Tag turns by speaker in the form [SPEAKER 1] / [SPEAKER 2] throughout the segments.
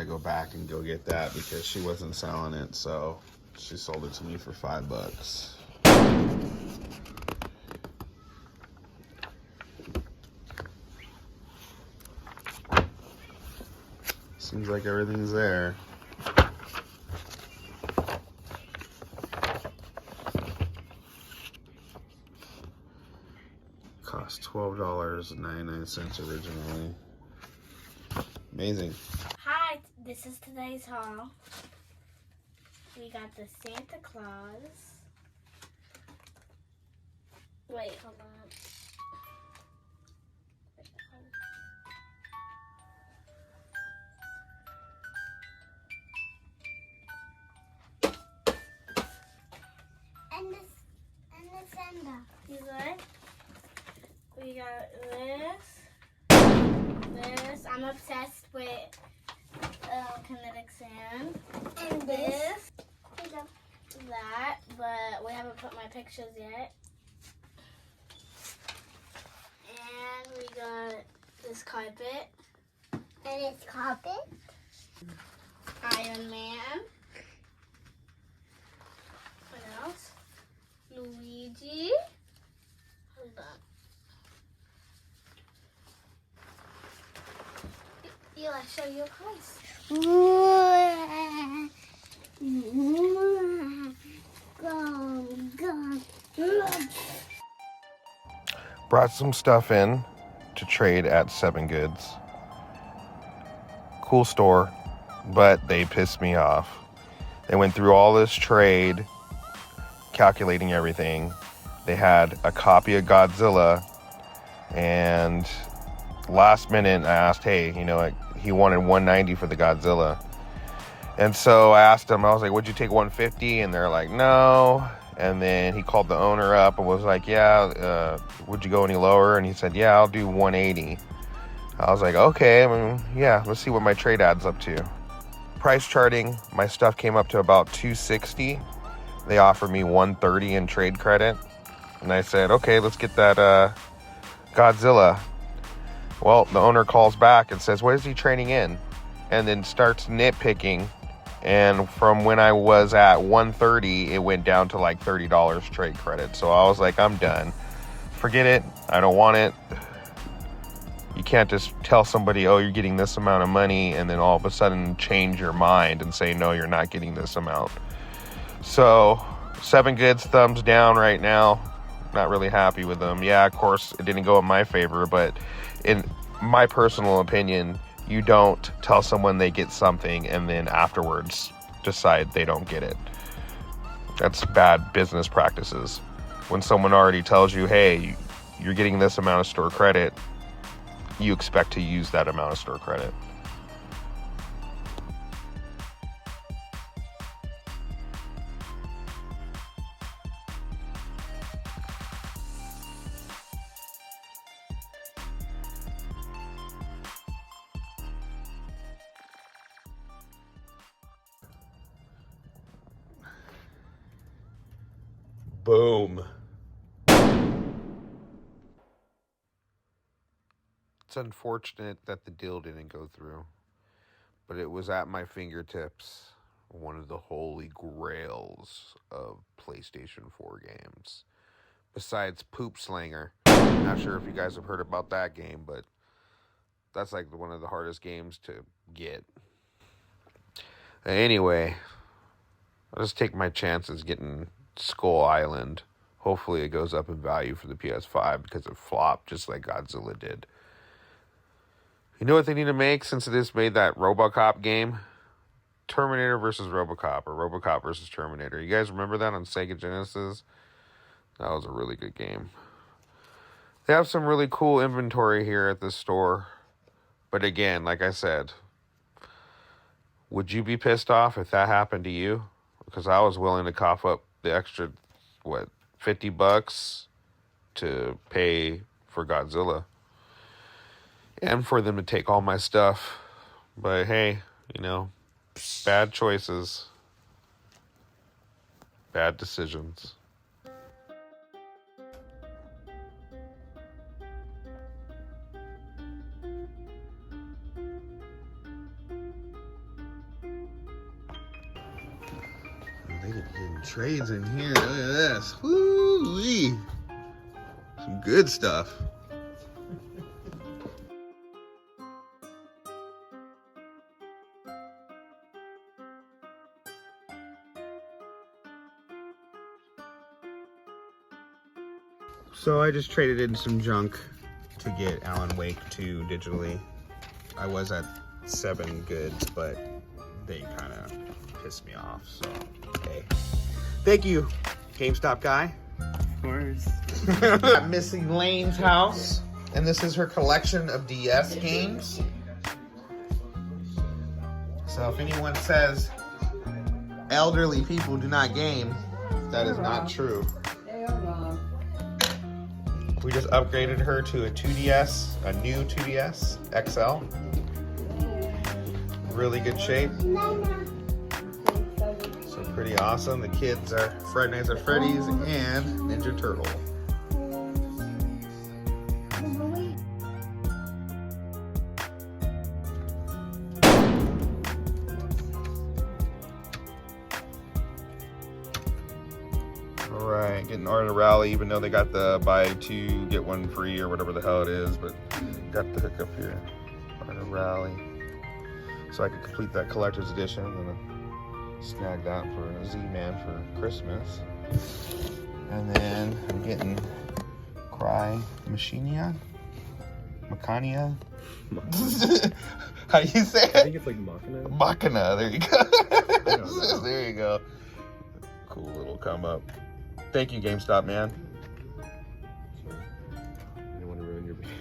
[SPEAKER 1] to go back and go get that because she wasn't selling it, so she sold it to me for $5. Seems like everything's there. Cost $12.99 originally. Amazing.
[SPEAKER 2] Hi, this is today's haul. We got the Santa Claus. Wait, hold on. And the Santa. You good? We got this. I'm obsessed with kinetic sand. And this. That, but we haven't put my pictures yet. And we got this carpet. And it's carpet. Iron Man. What else? Luigi. Hold on. I'll show you close.
[SPEAKER 3] Brought some stuff in to trade at 7 Goods. Cool store, but they pissed me off. They went through all this trade, calculating everything. They had a copy of Godzilla, and last minute I asked, hey, you know what? He wanted $190 for the Godzilla. And so I asked him, I was like, would you take $150? And they're like, no. And then he called the owner up and was like, yeah, would you go any lower? And he said, yeah, I'll do $180. I was like, okay, yeah, let's see what my trade adds up to. Price charting, my stuff came up to about $260. They offered me $130 in trade credit. And I said, okay, let's get that Godzilla. Well, the owner calls back and says, what is he trading in? And then starts nitpicking. And from when I was at $130, it went down to like $30 trade credit. So I was like, I'm done. Forget it. I don't want it. You can't just tell somebody, oh, you're getting this amount of money, and then all of a sudden change your mind and say, no, you're not getting this amount. So 7 Goods, thumbs down right now. Not really happy with them. Yeah, of course, it didn't go in my favor, but in my personal opinion, you don't tell someone they get something and then afterwards decide they don't get it. That's bad business practices. When someone already tells you, hey, you're getting this amount of store credit, you expect to use that amount of store credit.
[SPEAKER 1] Boom.
[SPEAKER 3] It's unfortunate that the deal didn't go through, but it was at my fingertips. One of the holy grails of PlayStation 4 games. Besides Poop Slanger. Not sure if you guys have heard about that game, but that's like one of the hardest games to get. Anyway, I'll just take my chances getting Skull Island. Hopefully it goes up in value for the PS5 because it flopped just like Godzilla did. You know what they need to make since it has made that RoboCop game? Terminator versus RoboCop, or RoboCop versus Terminator. You guys remember that on Sega Genesis? That was a really good game. They have some really cool inventory here at this store. But again, like I said, would you be pissed off if that happened to you? Because I was willing to cough up the extra, $50 to pay for Godzilla. And for them to take all my stuff. But hey, bad choices. Bad decisions.
[SPEAKER 1] They getting trades in here. Look at this. Woo-wee. Some good stuff. So I just traded in some junk to get Alan Wake 2 digitally. I was at 7 goods, but they kind of pissed me off, so hey. Thank you, GameStop guy.
[SPEAKER 4] Of course.
[SPEAKER 1] Missy Lane's house, and this is her collection of DS games. So if anyone says elderly people do not game, that is not true. We just upgraded her to a 2DS, a new 2DS XL. Really good shape. So pretty awesome. The kids are Friday Nights at Freddy's and Ninja Turtle. Alright, getting Art of Rally, even though they got the buy 2, get 1 free or whatever the hell it is, but got the hookup here. Art of Rally. So I could complete that collector's edition. I'm gonna snag that for a Z-Man for Christmas. And then I'm getting Cry Machina. Macania. How do you say it?
[SPEAKER 4] I think it's like Machina.
[SPEAKER 1] Machina, there you go.
[SPEAKER 4] don't know.
[SPEAKER 1] There you go. Cool little come up. Thank you, GameStop, man.
[SPEAKER 4] Sorry. I didn't want to ruin your video.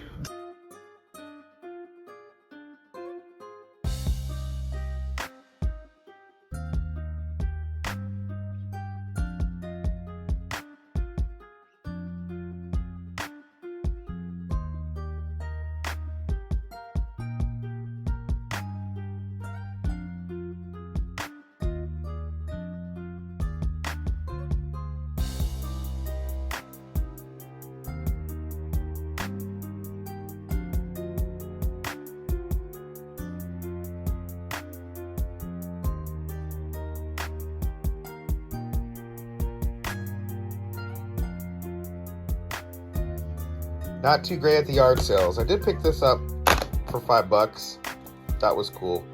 [SPEAKER 1] Not too great at the yard sales. I did pick this up for $5. That was cool.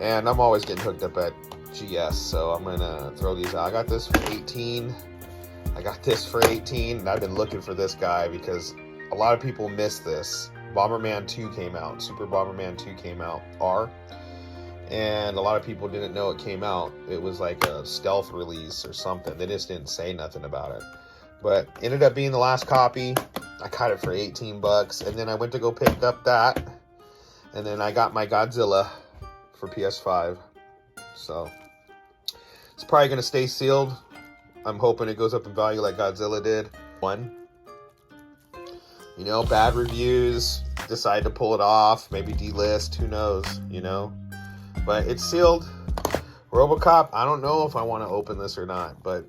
[SPEAKER 1] And I'm always getting hooked up at GS, so I'm gonna throw these out. I got this for 18. I got this for 18, and I've been looking for this guy because a lot of people missed this. Bomberman 2 came out. Super Bomberman 2 came out, R. And a lot of people didn't know it came out. It was like a stealth release or something. They just didn't say nothing about it. But ended up being the last copy. I got it for 18 bucks, and then I went to go pick up that, and then I got my Godzilla for PS5. So it's probably gonna stay sealed. I'm hoping it goes up in value like Godzilla did. You know, bad reviews, decide to pull it off, maybe delist, who knows, you know. But it's sealed. RoboCop, I don't know if I want to open this or not, but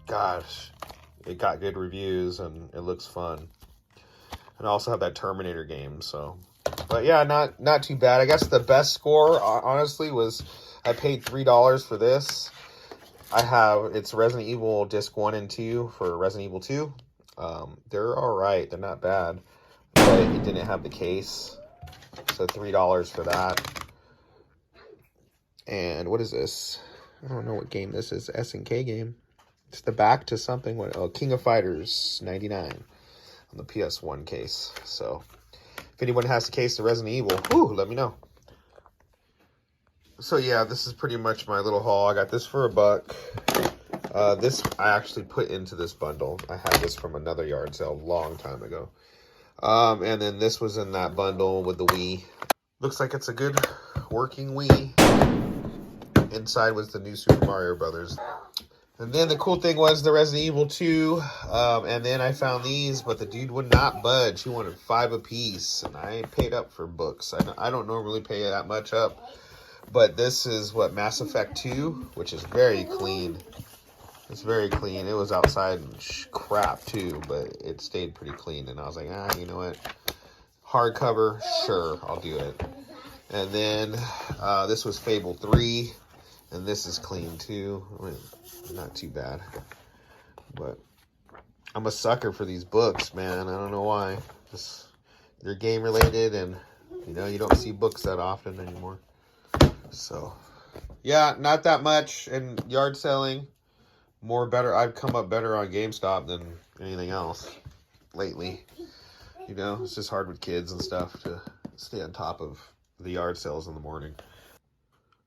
[SPEAKER 1] gosh, it got good reviews and it looks fun. And I also have that Terminator game, so. But yeah, not too bad. I guess the best score, honestly, was I paid $3 for this. It's Resident Evil Disc 1 and 2 for Resident Evil 2. They're alright, they're not bad. But it didn't have the case. So $3 for that. And what is this? I don't know what game this is. SNK game. It's the back to something. Oh, King of Fighters 99 on the PS1 case. So if anyone has the case of Resident Evil, let me know. So yeah, this is pretty much my little haul. I got this for $1. This I actually put into this bundle. I had this from another yard sale a long time ago. And then this was in that bundle with the Wii. Looks like it's a good working Wii. Inside was the new Super Mario Brothers. And then the cool thing was the Resident Evil 2. And then I found these, but the dude would not budge. He wanted 5 apiece. And I paid up for books. I don't normally pay that much up. But this is what, Mass Effect 2, which is very clean. It's very clean. It was outside and crap too, but it stayed pretty clean. And I was like, you know what? Hardcover, sure, I'll do it. And then this was Fable 3. And this is clean too. I mean, not too bad. But I'm a sucker for these books, man. I don't know why. Just they're game related, and you know, you don't see books that often anymore. So yeah, not that much in yard selling. More better. I've come up better on GameStop than anything else lately. You know, it's just hard with kids and stuff to stay on top of the yard sales in the morning.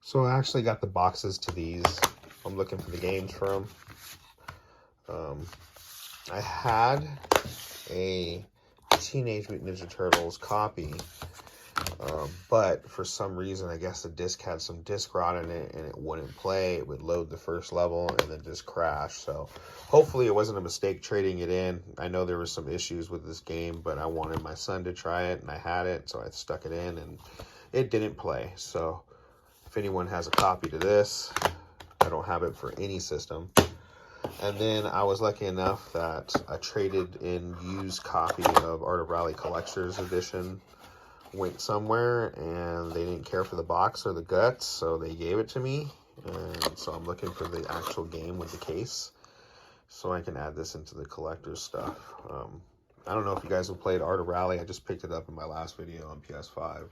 [SPEAKER 1] So I actually got the boxes to these. I'm looking for the games for them. I had a Teenage Mutant Ninja Turtles copy, but for some reason, I guess the disc had some disc rot in it and it wouldn't play. It would load the first level and then just crash. So hopefully it wasn't a mistake trading it in. I know there were some issues with this game, but I wanted my son to try it and I had it, so I stuck it in and it didn't play. So if anyone has a copy to this, I don't have it for any system. And then I was lucky enough that I traded in used copy of Art of Rally Collector's Edition. Went somewhere and they didn't care for the box or the guts, so they gave it to me. And so I'm looking for the actual game with the case so I can add this into the collector's stuff. I don't know if you guys have played Art of Rally. I just picked it up in my last video on PS5.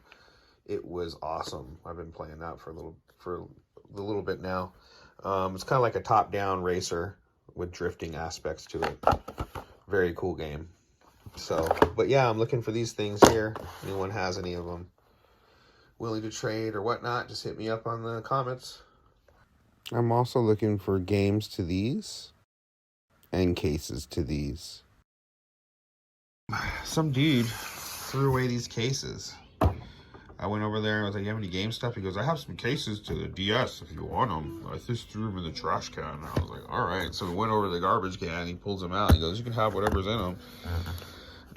[SPEAKER 1] It was awesome. I've been playing that for a little bit now. It's kind of like a top-down racer with drifting aspects to it. Very cool game. So, but yeah, I'm looking for these things here. If anyone has any of them willing to trade or whatnot, just hit me up on the comments.
[SPEAKER 3] I'm also looking for games to these and cases to these.
[SPEAKER 1] Some dude threw away these cases. I went over there and I was like, you have any game stuff? He goes, I have some cases to the DS if you want them. I just threw them in the trash can. And I was like, all right. So we went over to the garbage can and he pulls them out. He goes, you can have whatever's in them.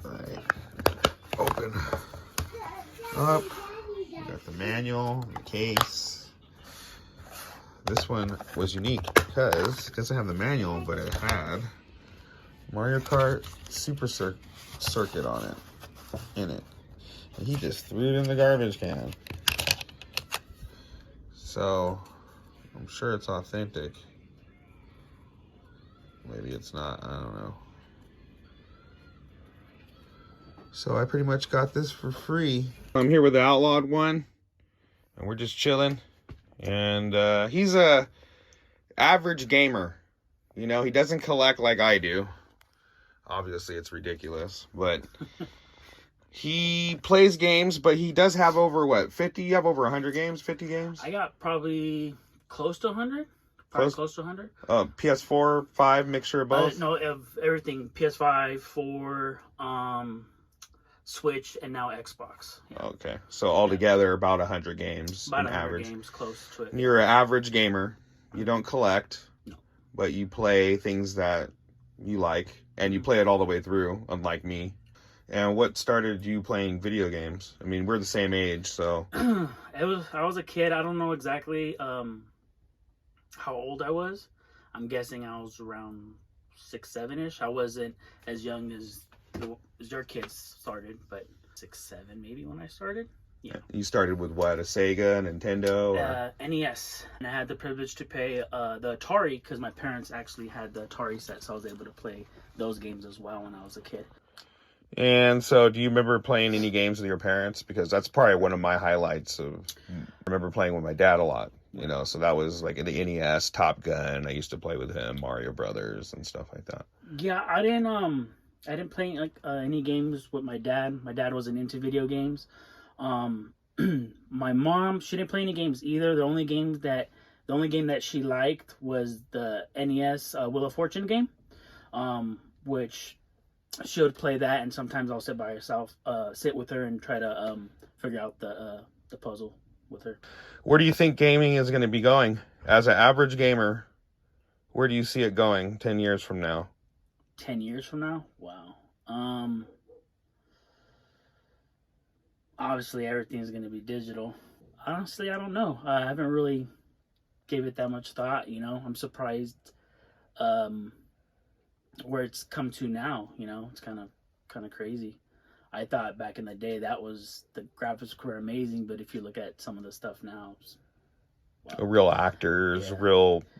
[SPEAKER 1] I open up. We got the manual, the case. This one was unique because it doesn't have the manual, but it had Mario Kart Super Circuit on it, in it. And he just threw it in the garbage can. So, I'm sure it's authentic. Maybe it's not, I don't know. So I pretty much got this for free. I'm here with the Outlawed one, and we're just chilling. And he's a average gamer. You know, he doesn't collect like I do. Obviously, it's ridiculous, but he plays games, but he does have over, what, 50? You have over 100 games, 50 games?
[SPEAKER 5] I got probably close to 100. Probably close to 100.
[SPEAKER 1] PS4, 5, mixture of both?
[SPEAKER 5] No, of everything. PS5, 4, Switch, and now Xbox. Yeah.
[SPEAKER 1] Okay, so altogether about 100 games.
[SPEAKER 5] About 100
[SPEAKER 1] average.
[SPEAKER 5] games, close to it.
[SPEAKER 1] You're an average gamer. You don't collect.
[SPEAKER 5] No.
[SPEAKER 1] But you play things that you like, and you play it all the way through, unlike me. And what started you playing video games? I mean, we're the same age, so.
[SPEAKER 5] I was a kid. I don't know exactly how old I was. I'm guessing I was around 6, 7-ish. I wasn't as young as your kids started, but 6, 7 maybe when I started. Yeah.
[SPEAKER 1] You started with what? A Sega, Nintendo? Or?
[SPEAKER 5] NES. And I had the privilege to pay the Atari because my parents actually had the Atari set, so I was able to play those games as well when I was a kid.
[SPEAKER 1] And so do you remember playing any games with your parents? Because that's probably one of my highlights of, I remember playing with my dad a lot, you know, so that was like the NES, Top Gun. I used to play with him, Mario Brothers and stuff like that.
[SPEAKER 5] Yeah, I didn't play like any games with my dad. My dad wasn't into video games. My mom, she didn't play any games either. The only game that she liked was the NES Wheel of Fortune game, which she would play that, and sometimes I'll sit with her and try to figure out the puzzle with her.
[SPEAKER 1] Where do you think gaming is going to be going? As an average gamer, where do you see it going 10 years from now?
[SPEAKER 5] 10 years from now? Wow. Obviously, everything's going to be digital. Honestly, I don't know. I haven't really gave it that much thought, you know. I'm surprised where it's come to now, you know. It's kind of crazy. I thought back in the day the graphics were amazing, but if you look at some of the stuff now,
[SPEAKER 3] real actors,
[SPEAKER 5] Yeah.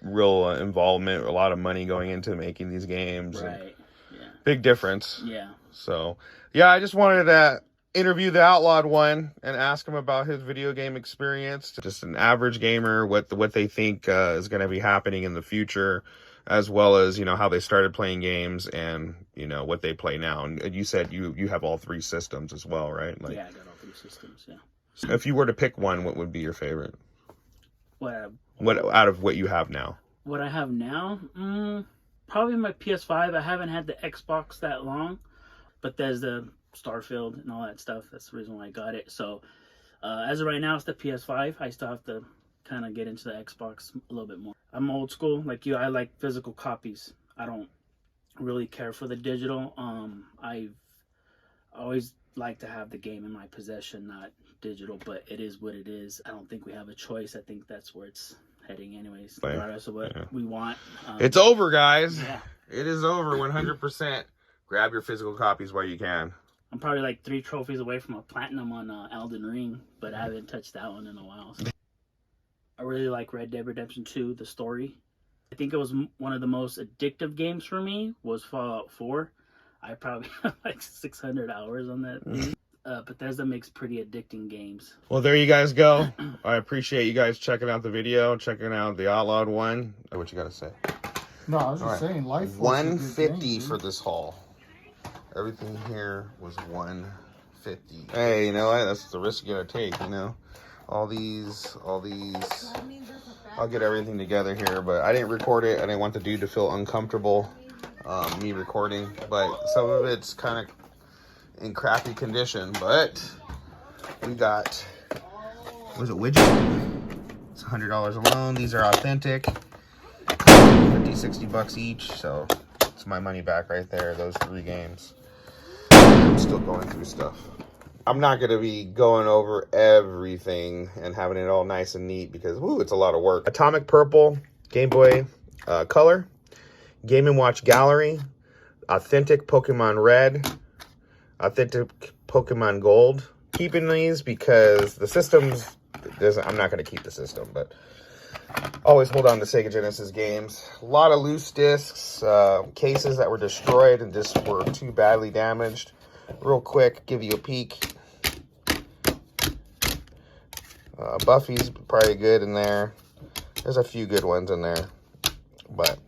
[SPEAKER 3] real involvement, a lot of money going into making these games.
[SPEAKER 5] Right. Yeah.
[SPEAKER 3] Big difference.
[SPEAKER 5] Yeah.
[SPEAKER 3] So, yeah, I just wanted to interview the Outlawed one and ask him about his video game experience. Just an average gamer, what they think is going to be happening in the future, as well as, you know, how they started playing games and, you know, what they play now. And you said you have all 3 systems as well, right? Like,
[SPEAKER 5] Yeah, I got all 3 systems, yeah.
[SPEAKER 3] So if you were to pick one, what would be your favorite? What out of what you have now?
[SPEAKER 5] What I have now? Probably my PS5. I haven't had the Xbox that long, but there's the Starfield and all that stuff. That's the reason why I got it. So as of right now, it's the PS5. I still have to kind of get into the Xbox a little bit more. I'm old school like you. I like physical copies. I don't really care for the digital. I've always like to have the game in my possession, not digital, but it is what it is. I don't think we have a choice. I think that's where it's heading anyways, regardless of what we want.
[SPEAKER 3] It's over, guys.
[SPEAKER 5] Yeah.
[SPEAKER 3] It is over 100%. Grab your physical copies while you can.
[SPEAKER 5] I'm probably like 3 trophies away from a platinum on Elden Ring, but I haven't touched that one in a while. So. I really like Red Dead Redemption 2, the story. I think it was one of the most addictive games for me was Fallout 4. I probably have like 600 hours on that thing. Bethesda makes pretty addicting games.
[SPEAKER 3] Well, there you guys go. I appreciate you guys checking out the video, checking out the Outlawed one. What you got to say?
[SPEAKER 4] No, I was just saying, life.
[SPEAKER 1] $150 for this haul. Everything here was $150. Hey, you know what? That's the risk you gotta take, you know? All these. I'll get everything together here, but I didn't record it. I didn't want the dude to feel uncomfortable, me recording. But some of it's kind of in crappy condition, but we got, was it widget? It's $100 alone. These are authentic. 50, 60 bucks each, so it's my money back right there, those 3 games. I'm still going through stuff. I'm not going to be going over everything and having it all nice and neat because, woo, it's a lot of work. Atomic Purple, Game Boy Color, Game & Watch Gallery, Authentic Pokemon Red, Authentic Pokemon Gold. Keeping these because the systems, I'm not going to keep the system, but always hold on to Sega Genesis games. A lot of loose discs, cases that were destroyed and just were too badly damaged. Real quick, give you a peek. Buffy's probably good in there. There's a few good ones in there, but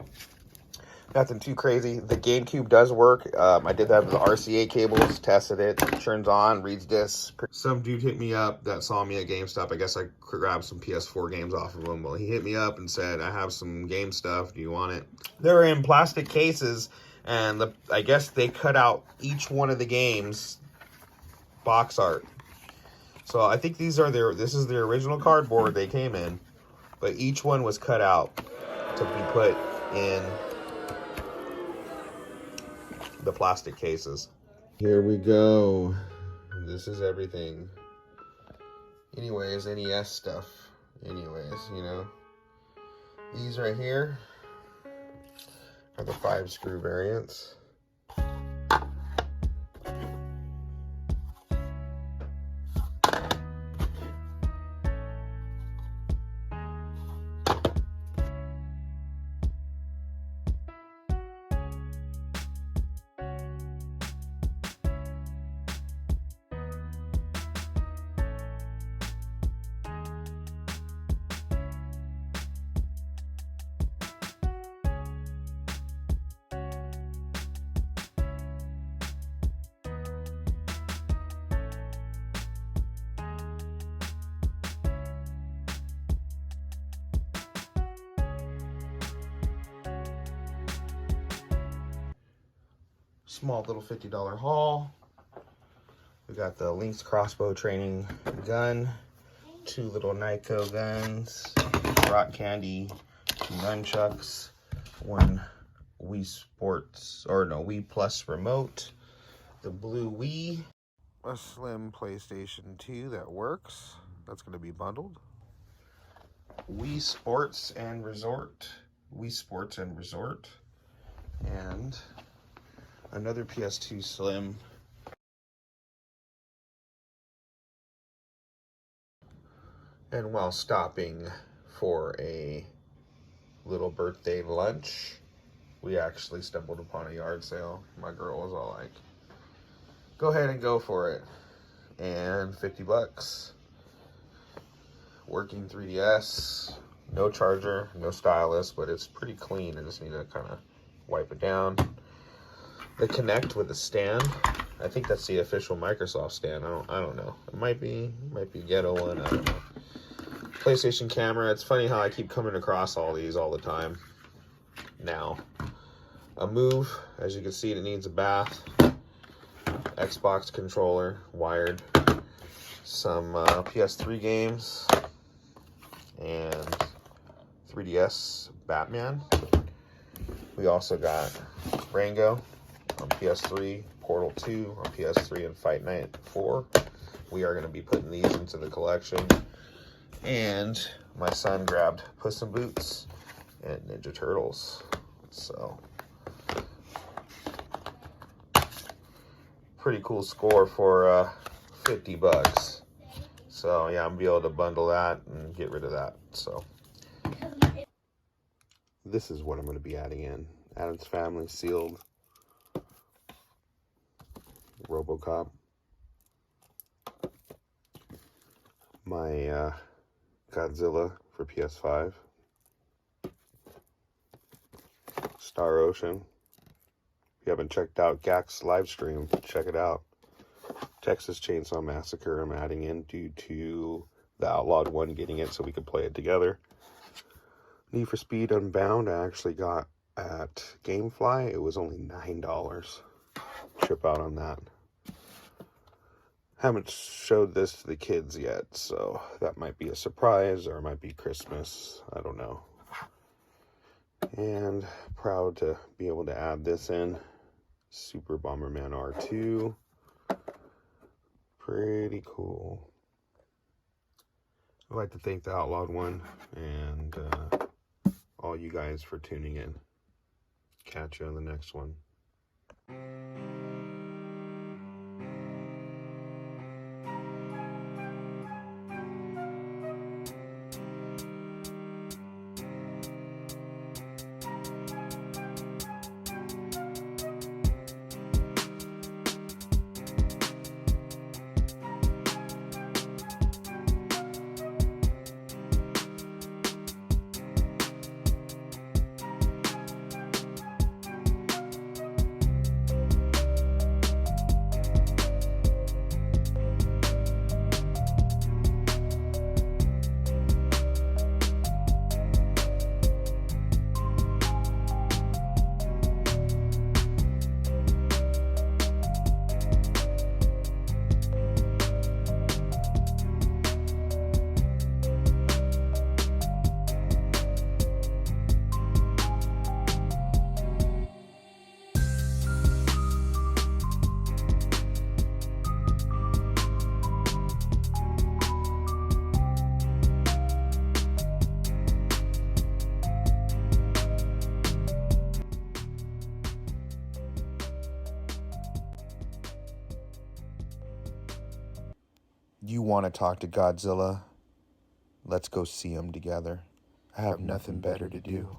[SPEAKER 1] nothing too crazy. The GameCube does work. I did have the RCA cables, tested it, turns on, reads discs. Some dude hit me up that saw me at GameStop. I guess I grabbed some PS4 games off of him. Well, he hit me up and said, I have some game stuff. Do you want it? They're in plastic cases, and I guess they cut out each one of the games box art. So I think this is the original cardboard they came in, but each one was cut out to be put in the plastic cases. Here we go. This is everything. Anyways, NES stuff. Anyways, you know. These right here are the 5-screw variants. Small little $50 haul. We got the Lynx crossbow training gun, 2 little Nyko guns, rock candy, 2 nunchucks, 1 Wii Plus remote, the blue Wii, a slim PlayStation 2 that works. That's going to be bundled. Wii Sports and Resort, and another PS2 Slim. And while stopping for a little birthday lunch. We actually stumbled upon a yard sale. My girl was all like, go ahead and go for it. And 50 bucks. Working 3DS. No charger, no stylus, but it's pretty clean. I just need to kind of wipe it down. The Connect with the stand. I think that's the official Microsoft stand. I don't know. It might be ghetto one. I don't know. PlayStation camera. It's funny how I keep coming across all these all the time. Now, a Move. As you can see, it needs a bath. Xbox controller, wired. Some PS3 games and 3DS Batman. We also got Rango on PS3, Portal 2 on PS3, and Fight Night 4. We are going to be putting these into the collection. And my son grabbed Puss in Boots and Ninja Turtles. So, pretty cool score for 50 bucks. So yeah, I'm gonna be able to bundle that and get rid of that. So this is what I'm gonna be adding in. Addams Family sealed RoboCop. My Godzilla for PS5. Star Ocean. If you haven't checked out Gak's live stream, check it out. Texas Chainsaw Massacre I'm adding in due to the Outlawed one getting it so we could play it together. Need for Speed Unbound I actually got at GameFly. It was only $9. Trip out on that. Haven't showed this to the kids yet, so that might be a surprise or it might be Christmas. I don't know. And proud to be able to add this in. Super Bomberman R2. Pretty cool. I'd like to thank the Outlawed one and all you guys for tuning in. Catch you on the next one. You want to talk to Godzilla? Let's go see him together. I have nothing better to do.